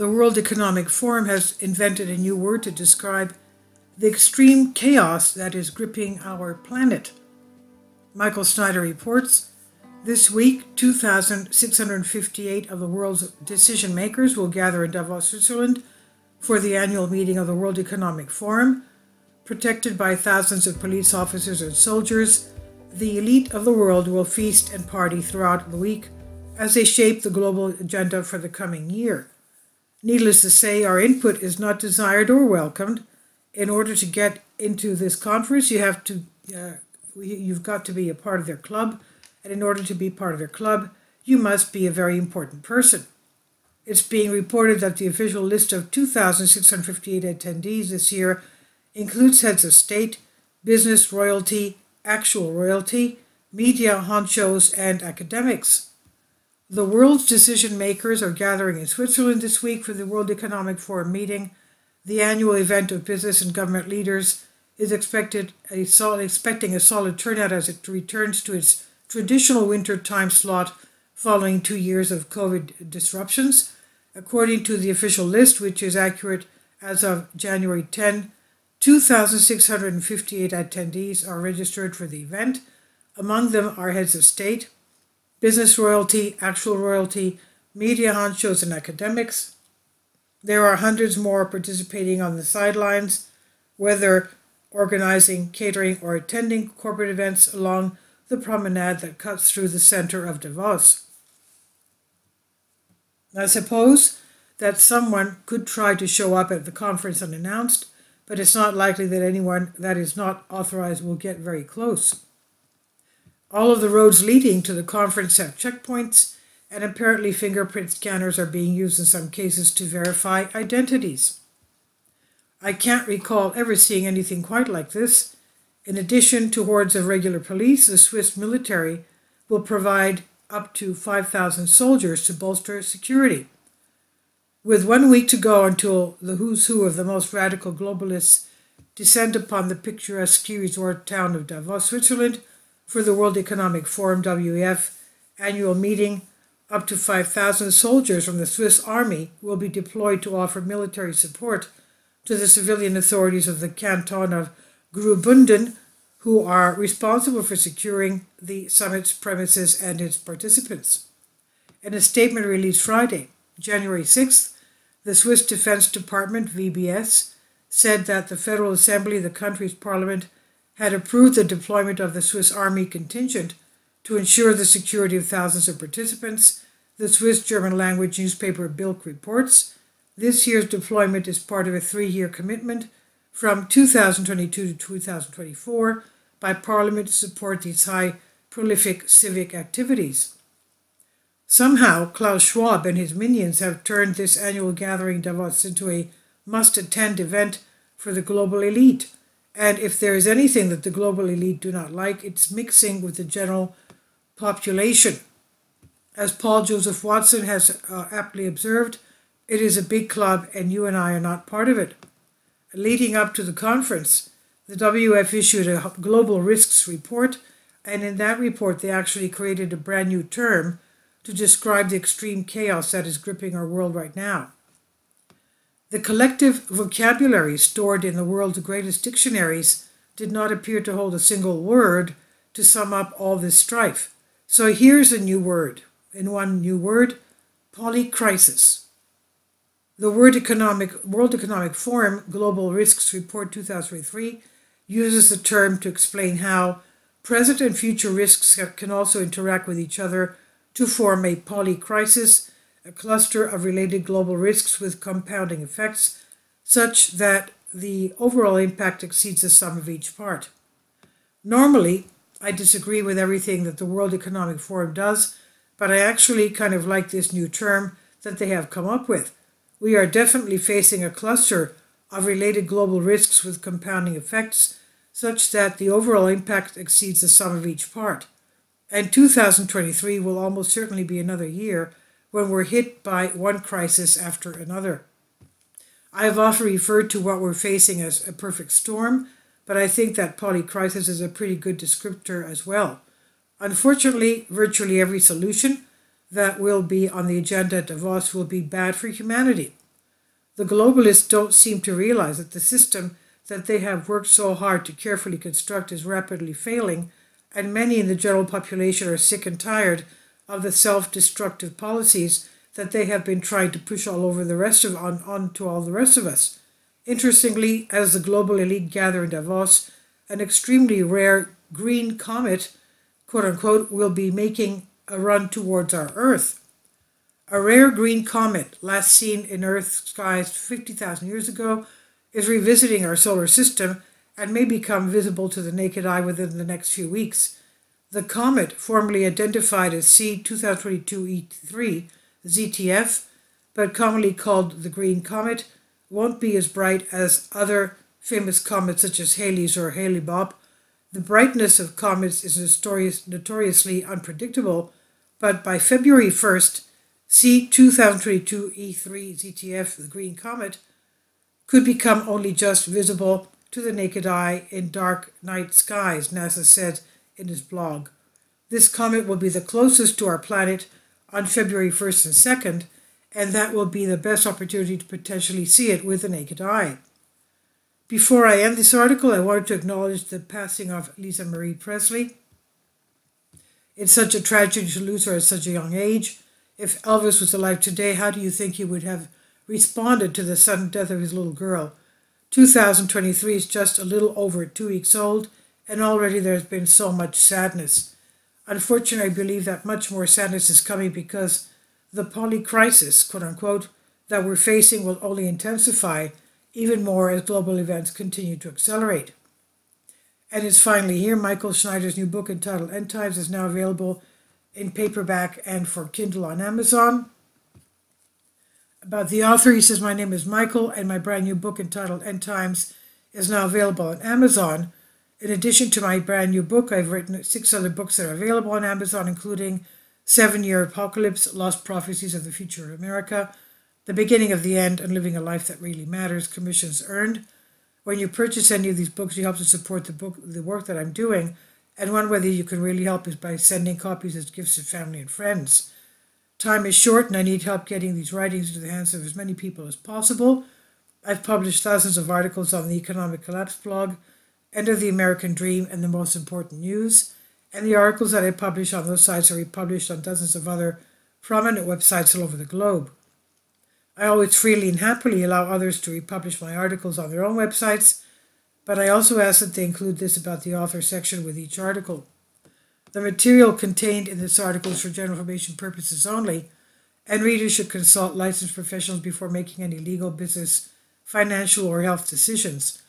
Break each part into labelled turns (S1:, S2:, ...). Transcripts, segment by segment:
S1: The World Economic Forum has invented a new word to describe the extreme chaos that is gripping our planet. Michael Snyder reports, this week, 2,658 of the world's decision makers will gather in Davos, Switzerland for the annual meeting of the World Economic Forum. Protected by thousands of police officers and soldiers, the elite of the world will feast and party throughout the week as they shape the global agenda for the coming year. Needless to say, our input is not desired or welcomed. In order to get into this conference, you've got to be a part of their club, and in order to be part of their club, you must be a very important person. It's being reported that the official list of 2,658 attendees this year includes heads of state, business royalty, actual royalty, media honchos, and academics. The world's decision makers are gathering in Switzerland this week for the World Economic Forum meeting. The annual event of business and government leaders is expecting a solid turnout as it returns to its traditional winter time slot following 2 years of COVID disruptions. According to the official list, which is accurate as of January 10, 2,658 attendees are registered for the event. Among them are heads of state, business royalty, actual royalty, media honchos, and academics. There are hundreds more participating on the sidelines, whether organizing, catering, or attending corporate events along the promenade that cuts through the center of Davos. I suppose that someone could try to show up at the conference unannounced, but it's not likely that anyone that is not authorized will get very close. All of the roads leading to the conference have checkpoints, and apparently fingerprint scanners are being used in some cases to verify identities. I can't recall ever seeing anything quite like this. In addition to hordes of regular police, the Swiss military will provide up to 5,000 soldiers to bolster security. With 1 week to go until the who's who of the most radical globalists descend upon the picturesque ski resort town of Davos, Switzerland, for the World Economic Forum WEF annual meeting, up to 5,000 soldiers from the Swiss Army will be deployed to offer military support to the civilian authorities of the canton of Graubünden, who are responsible for securing the summit's premises and its participants. In a statement released Friday, January 6th, the Swiss Defense Department, VBS, said that the Federal Assembly, the country's parliament, had approved the deployment of the Swiss Army contingent to ensure the security of thousands of participants. The Swiss German-language newspaper Bild reports this year's deployment is part of a 3-year commitment from 2022 to 2024 by Parliament to support these high prolific civic activities. Somehow, Klaus Schwab and his minions have turned this annual gathering Davos into a must-attend event for the global elite. And if there is anything that the global elite do not like, it's mixing with the general population. As Paul Joseph Watson has aptly observed, it is a big club and you and I are not part of it. Leading up to the conference, the WEF issued a global risks report, and in that report they actually created a brand new term to describe the extreme chaos that is gripping our world right now. The collective vocabulary stored in the world's greatest dictionaries did not appear to hold a single word to sum up all this strife. So here's a new word. In one new word, polycrisis. The World Economic Forum Global Risks Report 2003 uses the term to explain how present and future risks can also interact with each other to form a polycrisis, a cluster of related global risks with compounding effects, such that the overall impact exceeds the sum of each part. Normally, I disagree with everything that the World Economic Forum does, but I actually kind of like this new term that they have come up with. We are definitely facing a cluster of related global risks with compounding effects, such that the overall impact exceeds the sum of each part. And 2023 will almost certainly be another year when we're hit by one crisis after another. I have often referred to what we're facing as a perfect storm, but I think that polycrisis is a pretty good descriptor as well. Unfortunately, virtually every solution that will be on the agenda at Davos will be bad for humanity. The globalists don't seem to realize that the system that they have worked so hard to carefully construct is rapidly failing, and many in the general population are sick and tired of the self-destructive policies that they have been trying to push all over the rest of onto all the rest of us. Interestingly, as the global elite gather in Davos, an extremely rare green comet, quote unquote, will be making a run towards our Earth. A rare green comet, last seen in Earth's skies 50,000 years ago, is revisiting our solar system and may become visible to the naked eye within the next few weeks. The comet, formerly identified as C 2022E3, ZTF, but commonly called the Green Comet, won't be as bright as other famous comets such as Halley's or Hale-Bopp. The brightness of comets is notoriously unpredictable, but by February 1st, C 2022E3 ZTF, the Green Comet, could become only just visible to the naked eye in dark night skies, NASA said in his blog. This comet will be the closest to our planet on February 1st and 2nd, and that will be the best opportunity to potentially see it with the naked eye. Before I end this article, I wanted to acknowledge the passing of Lisa Marie Presley. It's such a tragedy to lose her at such a young age. If Elvis was alive today, how do you think he would have responded to the sudden death of his little girl? 2023 is just a little over 2 weeks old, and already there's been so much sadness. Unfortunately, I believe that much more sadness is coming because the polycrisis, quote unquote, that we're facing will only intensify even more as global events continue to accelerate. And it's finally here. Michael Schneider's new book entitled End Times is now available in paperback and for Kindle on Amazon. About the author, he says, my name is Michael, and my brand new book entitled End Times is now available on Amazon. In addition to my brand new book, I've written 6 other books that are available on Amazon, including 7-Year Apocalypse, Lost Prophecies of the Future of America, The Beginning of the End, and Living a Life That Really Matters, commissions earned. When you purchase any of these books, you help to support the work that I'm doing, and one way that you can really help is by sending copies as gifts to family and friends. Time is short, and I need help getting these writings into the hands of as many people as possible. I've published thousands of articles on the Economic Collapse blog, End of the American Dream, and The Most Important News, and the articles that I publish on those sites are republished on dozens of other prominent websites all over the globe. I always freely and happily allow others to republish my articles on their own websites, but I also ask that they include this about the author section with each article. The material contained in this article is for general information purposes only, and readers should consult licensed professionals before making any legal, business, financial, or health decisions.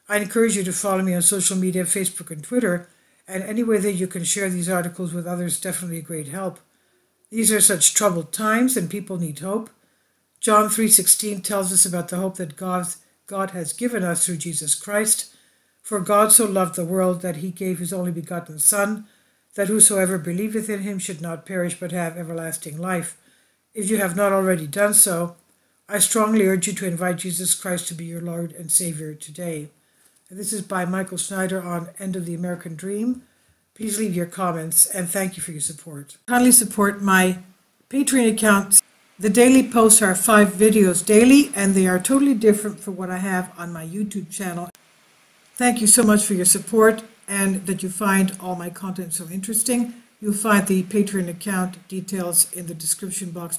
S1: I encourage you to follow me on social media, Facebook and Twitter, and any way that you can share these articles with others is definitely a great help. These are such troubled times, and people need hope. John 3:16 tells us about the hope that God has given us through Jesus Christ. For God so loved the world that he gave his only begotten Son, that whosoever believeth in him should not perish but have everlasting life. If you have not already done so, I strongly urge you to invite Jesus Christ to be your Lord and Savior today. This is by Michael Schneider on End of the American Dream. Please leave your comments, and thank you for your support. Kindly support my Patreon account. The daily posts are 5 videos daily, and they are totally different from what I have on my YouTube channel. Thank you so much for your support, and that you find all my content so interesting. You'll find the Patreon account details in the description box